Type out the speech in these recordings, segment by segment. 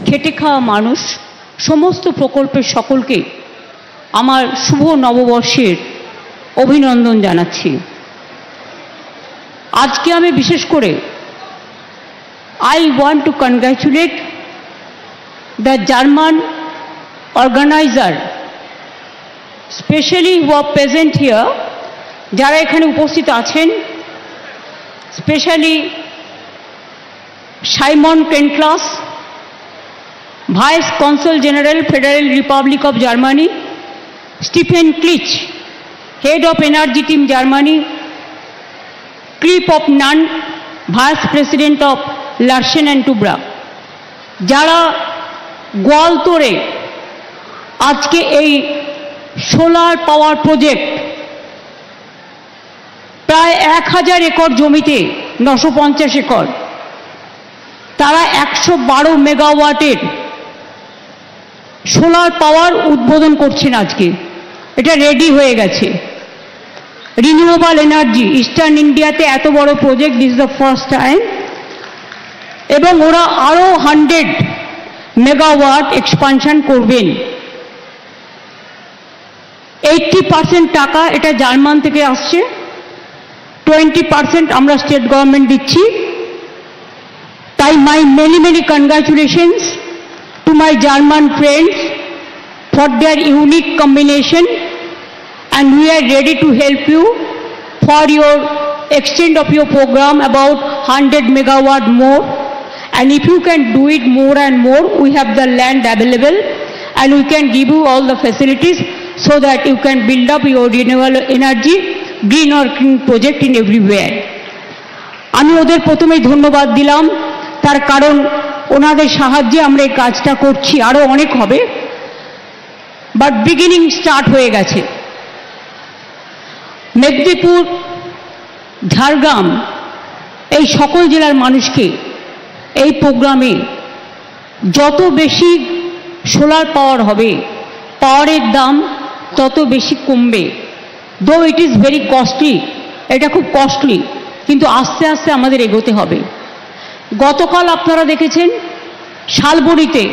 খেটে খাওয়া মানুষ, সমস্ত প্রকল্পের সকলকে আমার শুভ নববর্ষের অভিনন্দন জানাচ্ছি। আজকে আমি বিশেষ করে I want to congratulate the German organizer, especially who are present here, যারা এখানে উপস্থিত আছেন, specially Simon Kenklaas, vice consul general federal republic of Germany, Stephen Klich, head of energy team Germany, ক্লিপ অফ নান, vice president of Larsen and Toubro, যারা গোয়ালতোড়ে আজকে এই সোলার পাওয়ার প্রজেক্ট প্রায় 1000 একর জমিতে 950 একর, তারা 112 মেগাওয়াটের সোলার পাওয়ার উদ্বোধন করছেন। আজকে এটা রেডি হয়ে গেছে। রিনিউয়েবল এনার্জি ইস্টার্ন ইন্ডিয়াতে এত বড় project, this is the first time. এবং ওরা আরও 100 মেগাওয়াট এক্সপানশন করবেন। 80% টাকা এটা জার্মান থেকে আসছে, 20% আমরা স্টেট গভর্নমেন্ট দিচ্ছি। তাই মাই many congratulations to my German friends for their unique combination, and we are ready to help you for your extent of your program about 100 megawatt more. And if you can do it more and more, we have the land available and we can give you all the facilities so that you can build up your renewable energy green or clean project in everywhere. আমি ওদের প্রথমেই ধন্যবাদ দিলাম, তার কারণ ওনাদের সাহায্যে আমরা এই কাজটা করছি। আরও অনেক হবে, বাট বিগিনিং স্টার্ট হয়ে গেছে। মেদিনীপুর, ঝাড়গ্রাম এই সকল জেলার মানুষকে এই প্রোগ্রামে যত বেশি সোলার পাওয়ার হবে, পাওয়ারের দাম তত বেশি কমবে। দো ইট ইজ ভেরি কস্টলি, এটা খুব কস্টলি, কিন্তু আস্তে আস্তে আমাদের এগোতে হবে। গতকাল আপনারা দেখেছেন শালবনিতে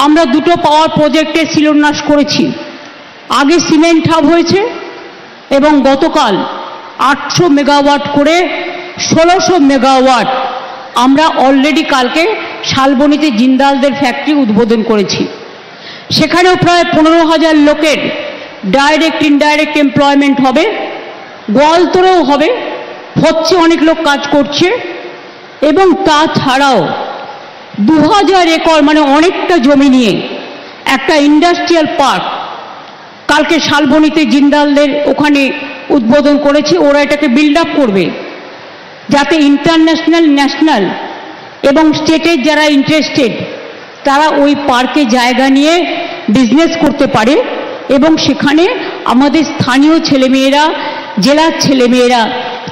আমরা 2টো পাওয়ার প্রজেক্টের শিলান্যাস করেছি। আগে সিমেন্ট হাব হয়েছে এবং গতকাল 800 মেগাওয়াট করে 1600 মেগাওয়াট আমরা অলরেডি কালকে শালবনিতে জিন্দালদের ফ্যাক্টরি উদ্বোধন করেছি। সেখানেও প্রায় 15,000 লোকের ডাইরেক্ট ইনডাইরেক্ট এমপ্লয়মেন্ট হবে। গোয়ালতোড়েও হবে, হচ্ছে, অনেক লোক কাজ করছে। এবং তাছাড়াও 2000 একর মানে অনেকটা জমি নিয়ে একটা ইন্ডাস্ট্রিয়াল পার্ক কালকে শালবনিতে জিন্দালদের ওখানে উদ্বোধন করেছে। ওরা এটাকে বিল্ড আপ করবে যাতে ইন্টারন্যাশনাল, ন্যাশনাল এবং স্টেটের যারা ইন্টারেস্টেড তারা ওই পার্কে জায়গা নিয়ে বিজনেস করতে পারে এবং সেখানে আমাদের স্থানীয় ছেলেমেয়েরা, জেলার ছেলেমেয়েরা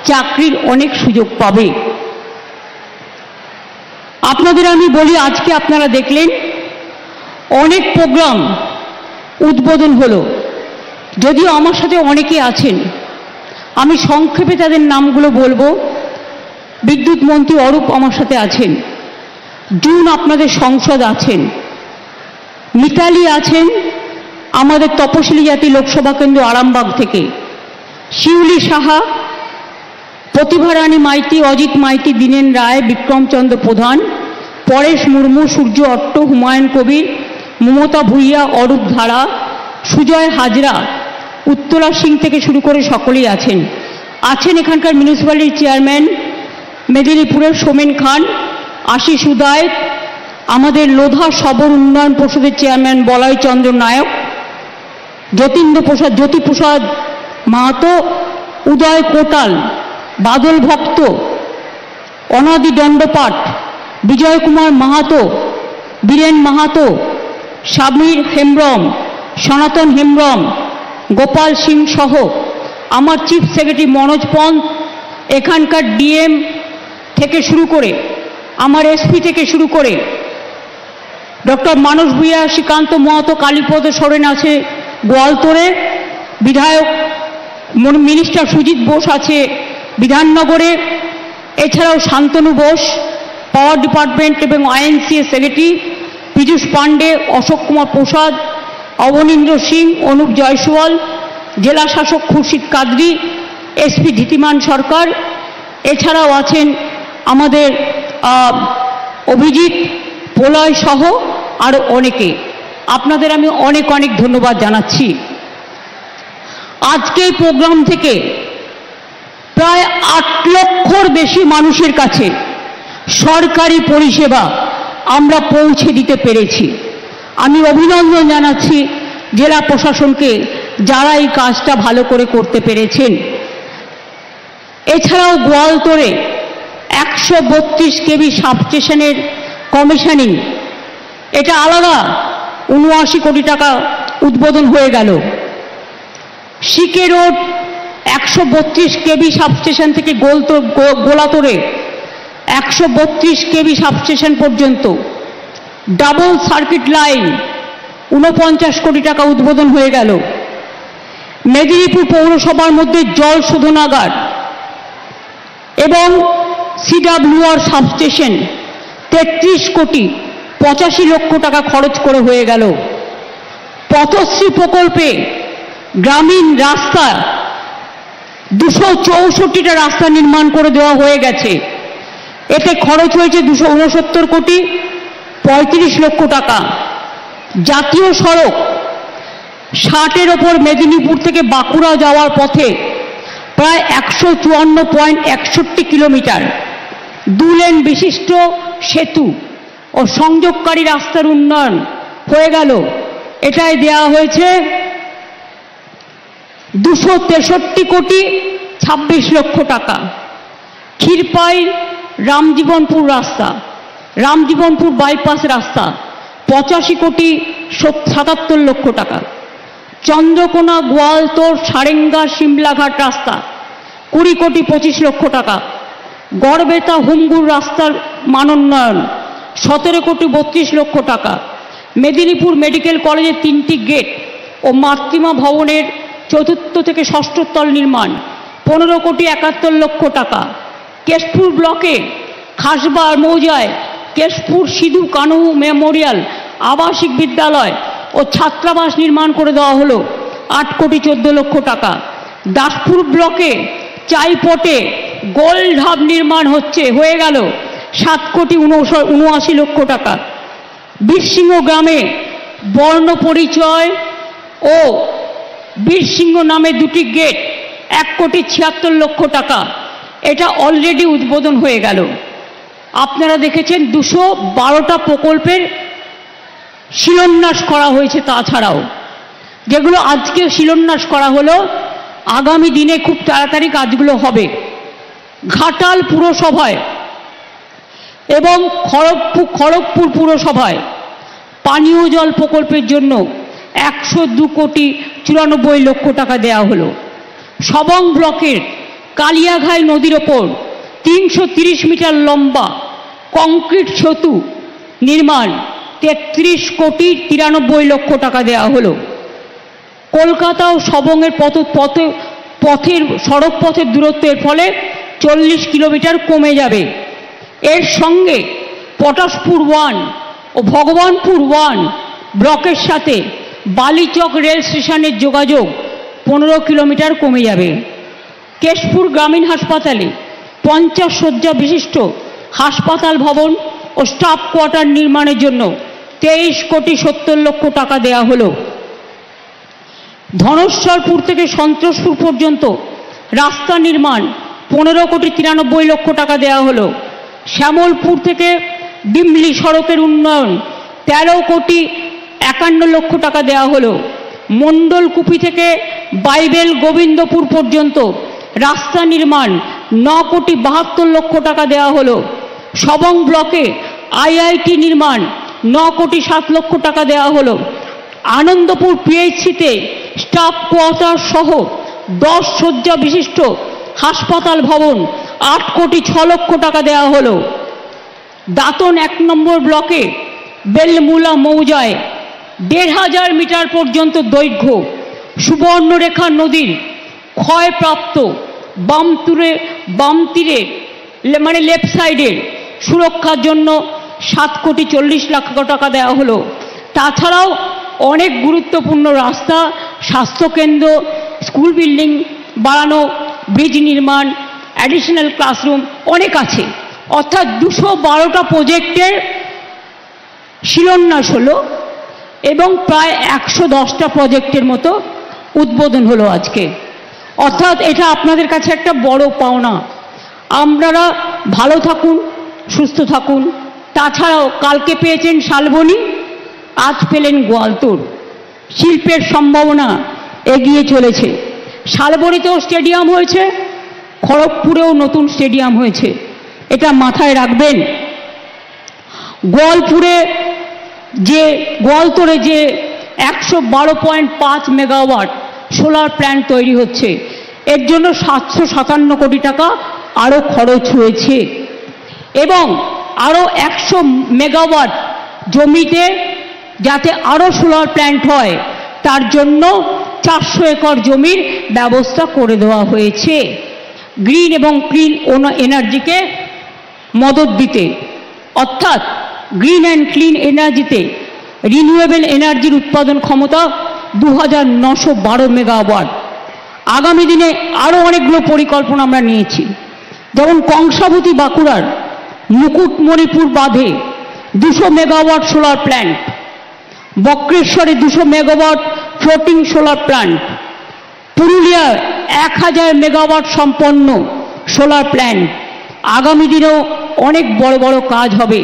চাকরির অনেক সুযোগ পাবে। আপনাদের আমি বলি, আজকে আপনারা দেখলেন অনেক প্রোগ্রাম উদ্বোধন হলো। যদিও আমার সাথে অনেকে আছেন, আমি সংক্ষেপে তাদের নামগুলো বলবো। বিদ্যুৎ মন্ত্রী অরূপ আমার সাথে আছেন, জুন আপনাদের সংসদ আছেন, মিতালি আছেন আমাদের তপশিলি জাতি লোকসভা কেন্দ্র আরামবাগ থেকে, শিউলি সাহা, প্রতিভা রানী মাইতি, অজিত মাইতি, দীনেন রায়, বিক্রমচন্দ্র প্রধান, পরেশ মুর্মু, সূর্য অট্ট, হুমায়ুন কবির, মমতা ভূঁইয়া, অরূপ ধারা, সুজয় হাজরা, উত্তরা সিং থেকে শুরু করে সকলেই আছেন। এখানকার মিউনিসিপ্যালিটির চেয়ারম্যান মেদিনীপুরের সোমেন খান, আশিস উদয়, আমাদের লোধা সবর উন্নয়ন পরিষদের চেয়ারম্যান বলয় চন্দ্র নায়ক, জ্যোতিপ্রসাদ মাহাতো, উদয় কোটাল, বাদল ভক্ত, অনাদি দণ্ডপাঠ, বিজয় কুমার মাহাতো, বীরেন মাহাতো, সামির হেমব্রম, সনাতন হেমব্রম, গোপাল সিং সহ আমার চিফ সেক্রেটারি মনোজ পন্ত, এখানকার ডিএম থেকে শুরু করে আমার এসপি থেকে শুরু করে ডক্টর মানস ভূঁইয়া, শ্রীকান্ত মাহাতো, কালীপদ সোরেন আছে গোয়ালতোড়ে, বিধায়ক মিনিস্টার সুজিত বোস আছে বিধাননগরে, এছাড়াও শান্তনু বোস পাওয়ার ডিপার্টমেন্ট এবং আইএনসিএ সেক্রেটারি, পীযূষ পাণ্ডে, অশোক কুমার প্রসাদ, অবনীন্দ্র সিং, অনুপ জয়সওয়াল, জেলা শাসক খুরশিদ কাদরি, এসপি ধীতিমান সরকার, এছাড়াও আছেন আমাদের অভিজিৎ প্রলয় সহ আরও অনেকে। আপনাদের আমি অনেক অনেক ধন্যবাদ জানাচ্ছি। আজকে এই প্রোগ্রাম থেকে প্রায় 8 লক্ষর বেশি মানুষের কাছে সরকারি পরিষেবা আমরা পৌঁছে দিতে পেরেছি। আমি অভিনন্দন জানাচ্ছি জেলা প্রশাসনকে, যারা এই কাজটা ভালো করে করতে পেরেছেন। এছাড়াও গোয়ালতোড়ে 132 কেভি সাবস্টেশনের কমিশনিং, এটা আলাদা 79 কোটি টাকা উদ্বোধন হয়ে গেল। সিকে রোড 132 কেভি সাবস্টেশন থেকে গোলাতোড়ে 132 কেভি সাবস্টেশন পর্যন্ত ডাবল সার্কিট লাইন 49 কোটি টাকা উদ্বোধন হয়ে গেল। মেদিনীপুর পৌরসভার মধ্যে জল শোধনাগার এবং সিডাব্লিউআর সাবস্টেশন 33 কোটি 85 লক্ষ টাকা খরচ করে হয়ে গেল। পথশ্রী প্রকল্পে গ্রামীণ রাস্তা 264টা রাস্তা নির্মাণ করে দেওয়া হয়ে গেছে। এতে খরচ হয়েছে 269 কোটি 35 লক্ষ টাকা। জাতীয় সড়ক 60-এর ওপর মেদিনীপুর থেকে বাঁকুড়া যাওয়ার পথে প্রায় 154.61 কিলোমিটার 2 লেন বিশিষ্ট সেতু ও সংযোগকারী রাস্তার উন্নয়ন হয়ে গেল। এটাই দেওয়া হয়েছে 263 কোটি 26 লক্ষ টাকা। ক্ষীরপাই রামজীবনপুর রাস্তা, রামজীবনপুর বাইপাস রাস্তা 85 কোটি 77 লক্ষ টাকা। চন্দ্রকোনা গোয়ালতোড় সারেঙ্গা সিমলাঘাট রাস্তা 20 কোটি 25 লক্ষ টাকা। গড়বেতা হুমগুর রাস্তার মানোন্নয়ন 17 কোটি 32 লক্ষ টাকা। মেদিনীপুর মেডিকেল কলেজের 3টি গেট ও মাতৃমা ভবনের 4র্থ থেকে 6ষ্ঠ তল নির্মাণ 15 কোটি 71 লক্ষ টাকা। কেশপুর ব্লকে খাসবার মৌজায় কেশপুর সিধু কানু মেমোরিয়াল আবাসিক বিদ্যালয় ও ছাত্রাবাস নির্মাণ করে দেওয়া হলো 8 কোটি 14 লক্ষ টাকা। দাসপুর ব্লকে চাইপটে গোল ঢাব নির্মাণ হয়ে গেল 7 কোটি 79 লক্ষ টাকা। বীরসিংহ গ্রামে বর্ণ পরিচয় ও বীরসিংহ নামে 2টি গেট 1 কোটি 76 লক্ষ টাকা। এটা অলরেডি উদ্বোধন হয়ে গেল। আপনারা দেখেছেন 212টা প্রকল্পের শিলান্যাস করা হয়েছে। তাছাড়াও যেগুলো আজকে শিলান্যাস করা হলো, আগামী দিনে খুব তাড়াতাড়ি কাজগুলো হবে। ঘাটাল পুরসভায় এবং খড়গপুর পুরসভায় পানীয় জল প্রকল্পের জন্য 102 কোটি 94 লক্ষ টাকা দেওয়া হলো। সবং ব্লকের কালিয়াঘাই নদীর ওপর 330 মিটার লম্বা কংক্রিট সেতু নির্মাণ 33 কোটি 93 লক্ষ টাকা দেওয়া হলো। কলকাতা ও সবংয়ের সড়ক পথের দূরত্বের ফলে 40 কিলোমিটার কমে যাবে। এর সঙ্গে পটাশপুর 1 ও ভগবানপুর 1 ব্লকের সাথে বালিচক রেল স্টেশনের যোগাযোগ 15 কিলোমিটার কমে যাবে। কেশপুর গ্রামীণ হাসপাতালে 50 শয্যা বিশিষ্ট হাসপাতাল ভবন ও স্টাফ কোয়ার্টার নির্মাণের জন্য 23 কোটি 70 লক্ষ টাকা দেওয়া হলো। ধনেশ্বরপুর থেকে সন্তোষপুর পর্যন্ত রাস্তা নির্মাণ 15 কোটি 93 লক্ষ টাকা দেওয়া হলো। শ্যামলপুর থেকে ডিমলি সড়কের উন্নয়ন 13 কোটি 51 লক্ষ টাকা দেওয়া হলো। মণ্ডলকুপি থেকে বাইবেল গোবিন্দপুর পর্যন্ত রাস্তা নির্মাণ 9 কোটি 72 লক্ষ টাকা দেওয়া হলো। সবং ব্লকে আইআইটি নির্মাণ 9 কোটি 7 লক্ষ টাকা দেওয়া হলো। আনন্দপুর পিএইচসিতে স্টাফ কোয়ার্টার সহ 10 শয্যা বিশিষ্ট হাসপাতাল ভবন 8 কোটি 6 লক্ষ টাকা দেওয়া হলো। দাঁতন 1 নম্বর ব্লকে বেলমুলা মৌজায় 1500 মিটার পর্যন্ত দৈর্ঘ্য সুবর্ণরেখা নদীর ক্ষয়প্রাপ্ত বাম তীরে মানে লেফট সাইডের সুরক্ষার জন্য 7,40,00,000 টাকা দেওয়া হলো। তাছাড়াও অনেক গুরুত্বপূর্ণ রাস্তা, স্বাস্থ্যকেন্দ্র, স্কুল বিল্ডিং বাড়ানো, ব্রিজ নির্মাণ, অ্যাডিশনাল ক্লাসরুম অনেক আছে। অর্থাৎ 212টা প্রজেক্টের শিলান্যাস হলো এবং প্রায় 110টা প্রজেক্টের মতো উদ্বোধন হলো আজকে। অর্থাৎ এটা আপনাদের কাছে একটা বড় পাওনা। আপনারা ভালো থাকুন, সুস্থ থাকুন। তাছাড়াও কালকে পেয়েছেন শালবনী, আজ পেলেন গোয়ালতোড়। শিল্পের সম্ভাবনা এগিয়ে চলেছে। শালবনীতেও স্টেডিয়াম হয়েছে, খড়গপুরেও নতুন স্টেডিয়াম হয়েছে, এটা মাথায় রাখবেন। গোয়ালতোড়ে যে 112.5 মেগাওয়াট সোলার প্ল্যান্ট তৈরি হচ্ছে, এর জন্য 757 কোটি টাকা আরও খরচ হয়েছে এবং আরও 100 মেগাওয়াট জমিতে যাতে আরও সোলার প্ল্যান্ট হয় তার জন্য 400 একর জমির ব্যবস্থা করে দেওয়া হয়েছে গ্রিন এবং ক্লিন এনার্জিকে মদত দিতে। অর্থাৎ গ্রিন অ্যান্ড ক্লিন এনার্জিতে রিনিউয়েবল এনার্জির উৎপাদন ক্ষমতা 2912 মেগাওয়াট। আগামী দিনে আরও অনেকগুলো পরিকল্পনা আমরা নিয়েছি, যেমন কংসাবতী বাঁকুড়ার মুকুটমণিপুর বাঁধে 200 মেগাওয়াট সোলার প্ল্যান্ট, বক্রেশ্বরে 200 মেগাওয়াট ফ্লোটিং সোলার প্ল্যান্ট, পুরুলিয়ায় 1000 মেগাওয়াট সম্পন্ন সোলার প্ল্যান্ট। আগামী দিনেও অনেক বড় বড় কাজ হবে।